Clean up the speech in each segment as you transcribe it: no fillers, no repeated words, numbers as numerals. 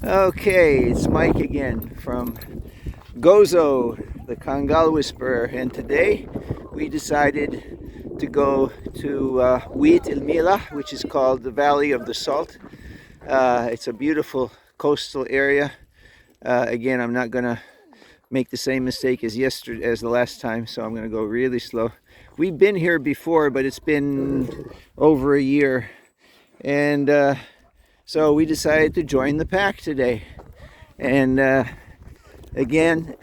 Okay, it's Mike again from Gozo, the Kangal Whisperer, and today we decided to go to Wheat El Mila, which is called the Valley of the Salt. It's a beautiful coastal area. Again, I'm not going to make the same mistake as the last time, so I'm going to go really slow. We've been here before, but it's been over a year, and so we decided to join the pack today. And again,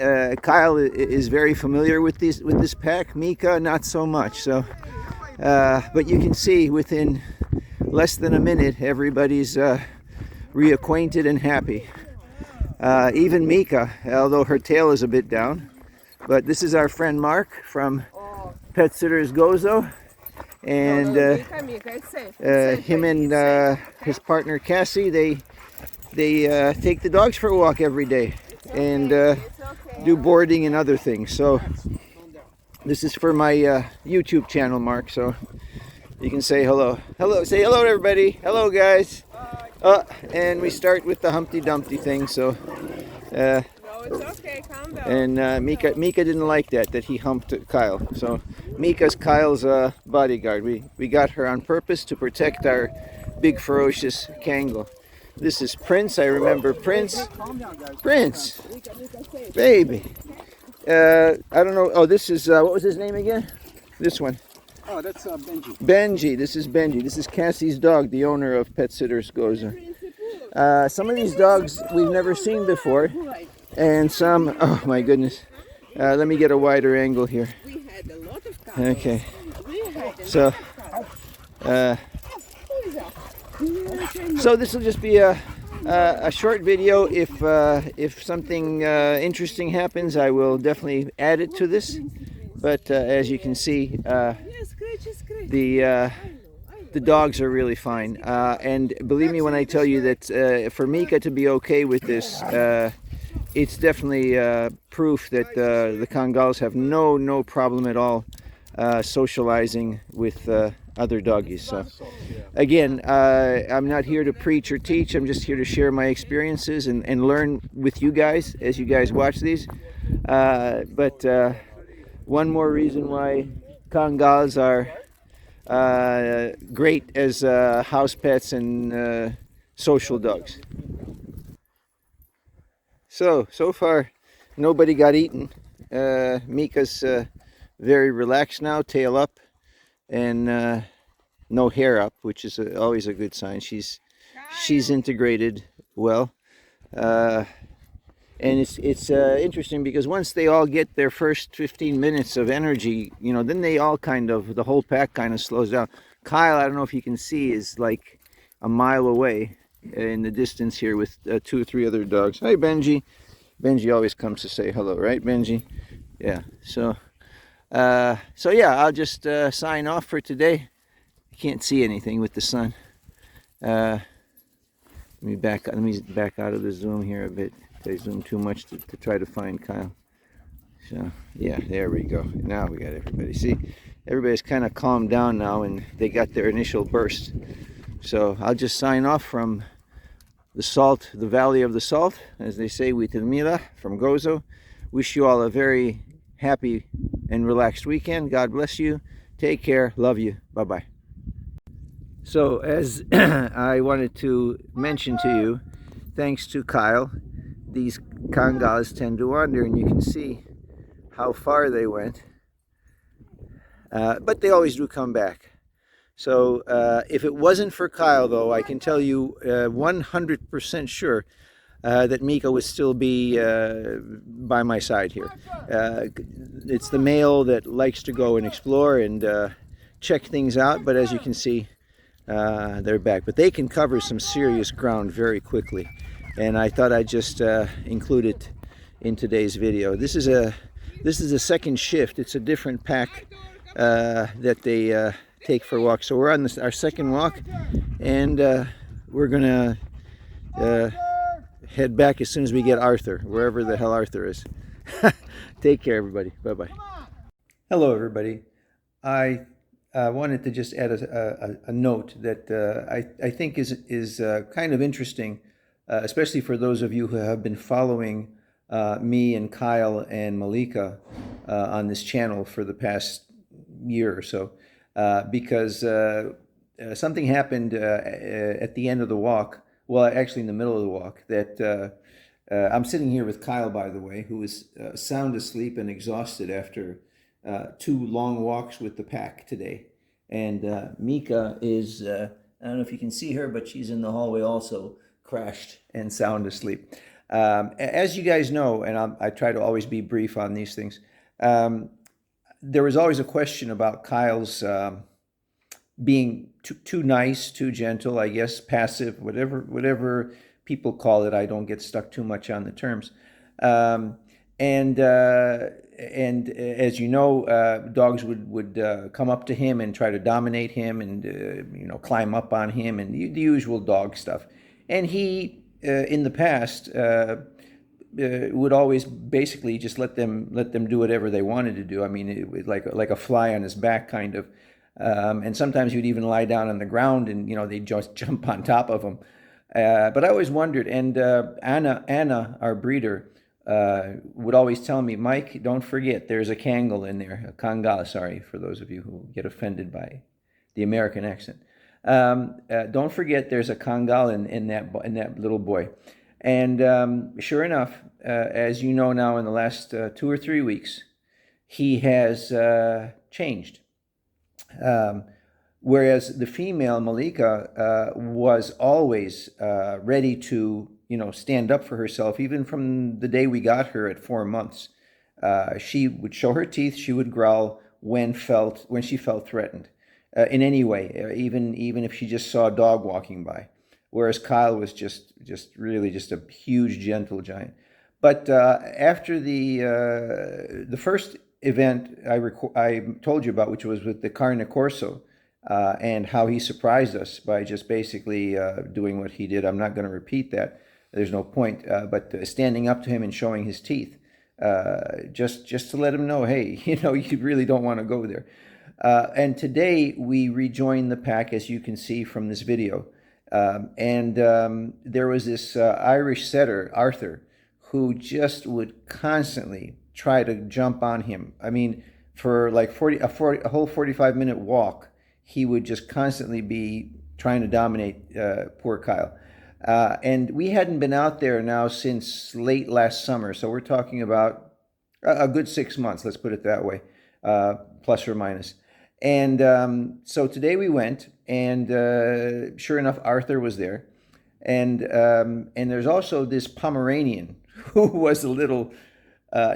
Kyle is very familiar with this pack. Mika, not so much. So, but you can see within less than a minute, everybody's reacquainted and happy. Even Mika, although her tail is a bit down. But this is our friend Mark from Pet Sitters Gozo, and him and his partner Cassie, they take the dogs for a walk every day and do boarding and other things. So this is for my YouTube channel, Mark, so you can say hello. Say hello to everybody. Hello, guys. And we start with the Humpty Dumpty thing. So no, it's okay. Calm down. and Mika didn't like that he humped Kyle. So Mika's Kyle's bodyguard. We got her on purpose to protect our big ferocious Kangal. This is Prince. I remember Prince. Prince, baby. I don't know. Oh, this is what was his name again? This one. Oh, that's Benji. Benji. This is Benji. This is Cassie's dog, the owner of Pet Sitters Gozo. Some of these dogs we've never seen before, and some. Oh my goodness. Let me get a wider angle here. Okay. So. So this will just be a short video. If something interesting happens, I will definitely add it to this. But as you can see, the dogs are really fine. And believe me when I tell you that for Mika to be okay with this, it's definitely proof that the Kangals have no problem at all socializing with other doggies. So again, I'm not here to preach or teach. I'm just here to share my experiences and learn with you guys as you guys watch these. But one more reason why Kangals are great as house pets and social dogs. So far nobody got eaten. Mika's very relaxed now, tail up, and no hair up, which is always a good sign. She's integrated well, and it's interesting because once they all get their first 15 minutes of energy, you know, then they all the whole pack kind of slows down. Kyle, I don't know if you can see, is like a mile away in the distance here with 2 or 3 other dogs. Hi, Benji. Benji always comes to say hello, right, Benji? Yeah. So yeah, I'll just sign off for today. Can't see anything with the sun. Let me back out of the zoom here a bit. I zoom too much to try to find Kyle. So yeah, there we go. Now we got everybody. See, everybody's kind of calmed down now, and they got their initial burst. So I'll just sign off from the Valley of the Salt, as they say, Wheat El Mila from Gozo. Wish you all a very happy and relaxed weekend. God bless you. Take care. Love you. Bye-bye. So as I wanted to mention to you, thanks to Kyle, these Kangals tend to wander, and you can see how far they went. But they always do come back. So if it wasn't for Kyle, though, I can tell you 100% sure that Mika would still be by my side here. It's the male that likes to go and explore and check things out, but as you can see, they're back. But they can cover some serious ground very quickly, and I thought I'd just include it in today's video. This is a second shift. It's a different pack that they take for walks. So we're on our second walk, and we're gonna head back as soon as we get Arthur, wherever the hell Arthur is. Take care, everybody. Bye-bye. Hello, everybody. I wanted to just add a note that I think is kind of interesting especially for those of you who have been following me and Kyle and Malika on this channel for the past year or so, because something happened at the end of the walk, well, actually in the middle of the walk, that I'm sitting here with Kyle, by the way, who is sound asleep and exhausted after 2 long walks with the pack today. And Mika is, I don't know if you can see her, but she's in the hallway also, crashed and sound asleep. As you guys know, and I try to always be brief on these things, there was always a question about Kyle's being too nice, too gentle, I guess, passive, whatever people call it. I don't get stuck too much on the terms. And as you know, dogs would come up to him and try to dominate him and climb up on him and the usual dog stuff. And he, in the past, would always basically just let them do whatever they wanted to do. I mean, it was like a fly on his back, kind of. And sometimes he'd even lie down on the ground and they'd just jump on top of him. But I always wondered, and Anna, our breeder, would always tell me, Mike, don't forget, there's a Kangal in there, a Kangal, sorry, for those of you who get offended by the American accent. Don't forget, there's a Kangal in that little boy. And sure enough, as you know now, in the last 2 or 3 weeks, he has changed. Whereas the female Malika was always ready to stand up for herself, even from the day we got her at 4 months. She would show her teeth. She would growl when she felt threatened in any way, even if she just saw a dog walking by. Whereas Kyle was just really just a huge, gentle giant. But after the first event I told you about, which was with the Carne Corso, and how he surprised us by just basically doing what he did. I'm not going to repeat that. There's no point. But standing up to him and showing his teeth, just to let him know, hey, you really don't want to go there. And today we rejoined the pack, as you can see from this video. And there was this Irish setter, Arthur, who just would constantly try to jump on him. I mean, for like a whole 45-minute walk, he would just constantly be trying to dominate poor Kyle. And we hadn't been out there now since late last summer. So we're talking about a good 6 months, let's put it that way, plus or minus. And so today we went, and sure enough, Arthur was there. And there's also this Pomeranian who was a little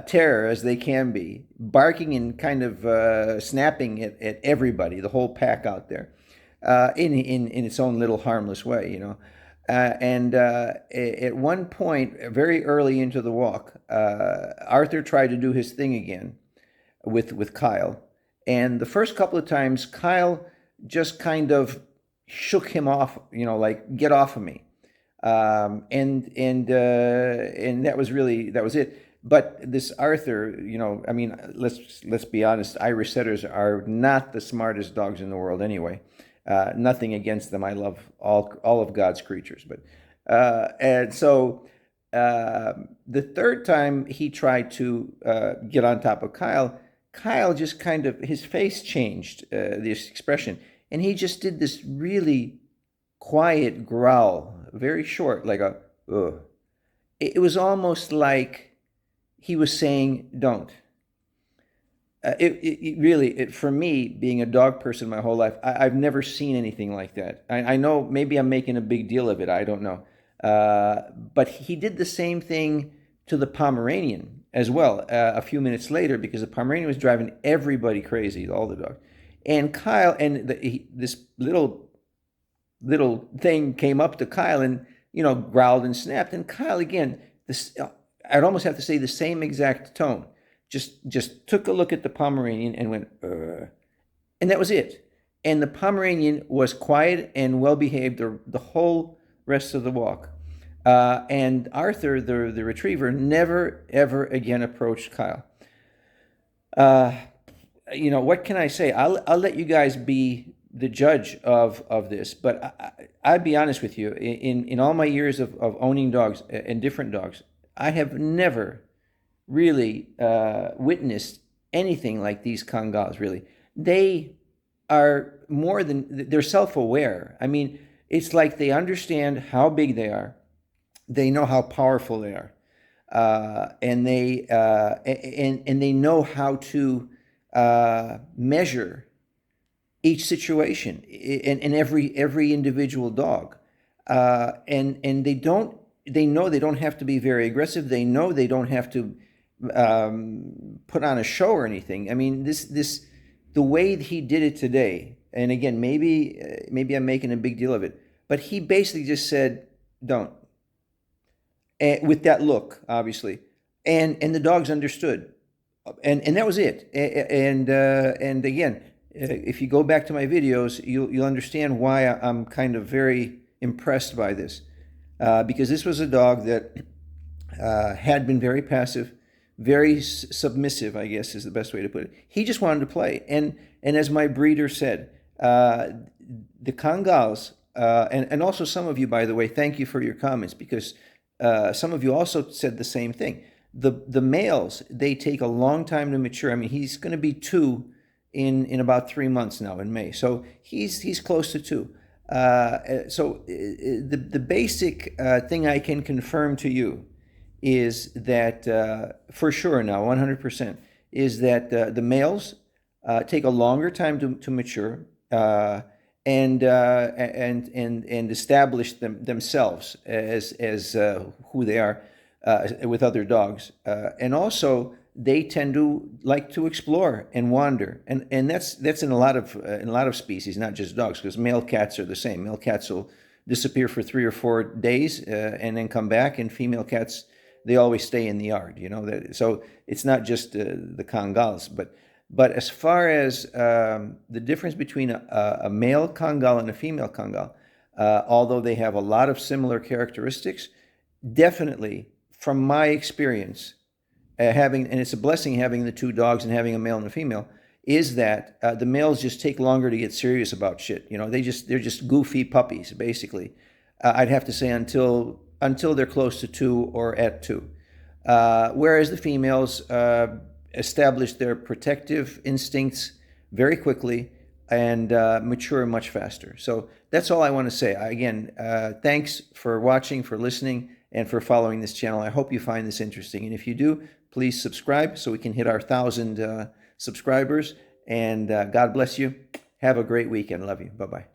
terror, as they can be, barking and kind of snapping at everybody, the whole pack out there, in its own little harmless way, And at one point, very early into the walk, Arthur tried to do his thing again with Kyle. And the first couple of times, Kyle just kind of shook him off, like, get off of me. And that was it. But this Arthur, I mean, let's be honest, Irish setters are not the smartest dogs in the world anyway. Nothing against them. I love all of God's creatures. But and so the third time he tried to get on top of Kyle just kind of, his face changed, this expression, and he just did this really quiet growl, very short, like a ugh. It was almost like he was saying, don't. It really, for me, being a dog person my whole life, I've never seen anything like that. I know maybe I'm making a big deal of it. I don't know. But he did the same thing to the Pomeranian as well a few minutes later, because the Pomeranian was driving everybody crazy, all the dogs. And Kyle, and this little thing came up to Kyle and, growled and snapped. And Kyle, again, I'd almost have to say the same exact tone. Just took a look at the Pomeranian and went, and that was it. And the Pomeranian was quiet and well behaved the whole rest of the walk. And Arthur, the retriever, never ever again approached Kyle. What can I say? I'll let you guys be the judge of this, but I'd be honest with you. In all my years of owning dogs and different dogs, I have never really witnessed anything like these Kangals. Really, they are more than they're self-aware. I mean, it's like they understand how big they are. They know how powerful they are, and they know how to measure each situation and every individual dog, and they know they don't have to be very aggressive. They know they don't have to put on a show or anything. I mean, this the way he did it today. And again, maybe I'm making a big deal of it, but he basically just said, "Don't." And with that look, obviously, and the dogs understood, and that was it. And again, if you go back to my videos, you'll understand why I'm kind of very impressed by this, because this was a dog that had been very passive, very submissive, I guess is the best way to put it. He just wanted to play, and as my breeder said, the Kangals, and also some of you, by the way, thank you for your comments, because some of you also said the same thing. The males, they take a long time to mature. I mean, he's going to be 2 in about 3 months now in May, so he's close to 2. So the basic thing I can confirm to you is that for sure now, 100%, is that the males take a longer time to mature. And establish themselves as who they are with other dogs, and also they tend to like to explore and wander, and that's in a lot of species, not just dogs, because male cats are the same. Male cats will disappear for 3 or 4 days and then come back, and female cats, they always stay in the yard. So it's not just the Kangals, but as far as the difference between a male Kangal and a female Kangal, although they have a lot of similar characteristics, definitely from my experience, and it's a blessing having the 2 dogs and having a male and a female, is that the males just take longer to get serious about shit. They're just goofy puppies, basically. I'd have to say until they're close to 2 or at 2. Whereas the females establish their protective instincts very quickly and mature much faster. So that's all I want to say. Again, thanks for watching, for listening, and for following this channel. I hope you find this interesting. And if you do, please subscribe so we can hit our 1,000 subscribers. And God bless you. Have a great weekend. Love you. Bye-bye.